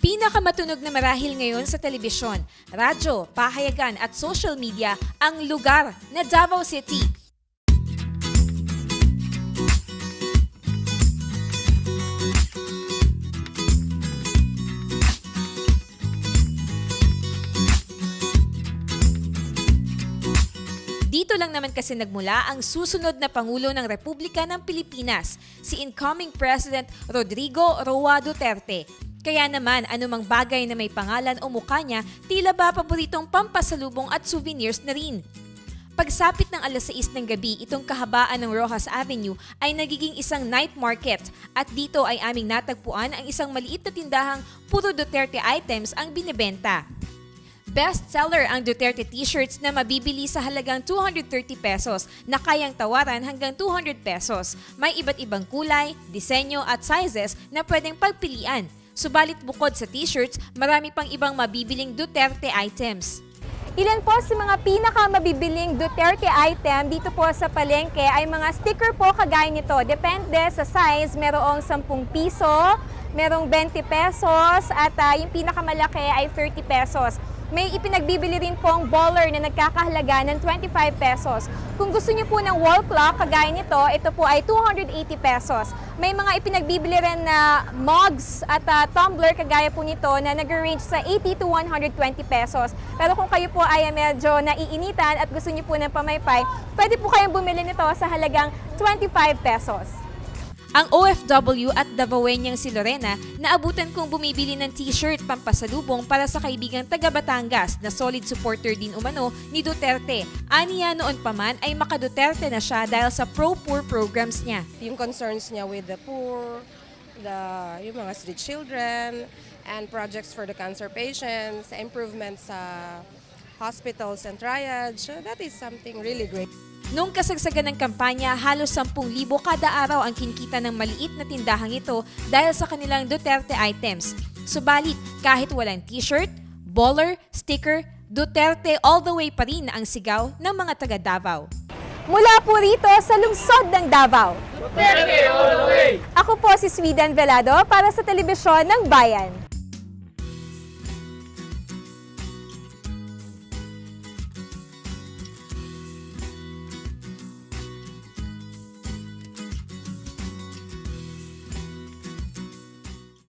Pinakamatunog na marahil ngayon sa telebisyon, radyo, pahayagan at social media ang lugar na Davao City. Dito lang naman kasi nagmula ang susunod na Pangulo ng Republika ng Pilipinas, si incoming President Rodrigo Roa Duterte. Kaya naman anumang bagay na may pangalan o mukha niya, tila ba paboritong pampasalubong at souvenirs na rin. Pagsapit ng alas 6 ng gabi, itong kahabaan ng Rojas Avenue ay nagiging isang night market at dito ay aming natagpuan ang isang maliit na tindahang puro Duterte items ang binibenta. Best-seller ang Duterte t-shirts na mabibili sa halagang 230 pesos na kayang tawaran hanggang 200 pesos. May iba't ibang kulay, disenyo at sizes na pwedeng pagpilian. Subalit bukod sa t-shirts, marami pang ibang mabibiling Duterte items. Ilan po sa mga pinakamabibiling Duterte item dito po sa palengke ay mga sticker po kagaya nito. Depende sa size, merong 10 piso, merong 20 pesos at yung pinakamalaki ay 30 pesos. May ipinagbibili rin pong baller na nagkakahalaga ng 25 pesos. Kung gusto niyo po ng wall clock, kagaya nito, ito po ay 280 pesos. May mga ipinagbibili rin na mugs at tumbler kagaya po nito na nag-range sa 80 to 120 pesos. Pero kung kayo po ay medyo naiinitan at gusto niyo po ng pamaypay, pwede po kayong bumili nito sa halagang 25 pesos. Ang OFW at Davaoenyang si Lorena naabutan kong bumibili ng t-shirt pampasalubong para sa kaibigang taga Batangas na solid supporter din umano ni Duterte. Aniya noon pa man ay maka-Duterte na siya dahil sa pro-poor programs niya. Yung concerns niya with the poor, yung mga street children, and projects for the cancer patients, improvements sa hospitals and triage, that is something really great. Noong kasagsagan ng kampanya, halos 10,000 kada araw ang kinikita ng maliit na tindahang ito dahil sa kanilang Duterte items. Subalit, kahit walang t-shirt, baller, sticker, Duterte all the way pa rin ang sigaw ng mga taga Davao. Mula po rito sa lungsod ng Davao. Duterte all the way! Ako po si Sweden Velado para sa Telebisyon ng Bayan.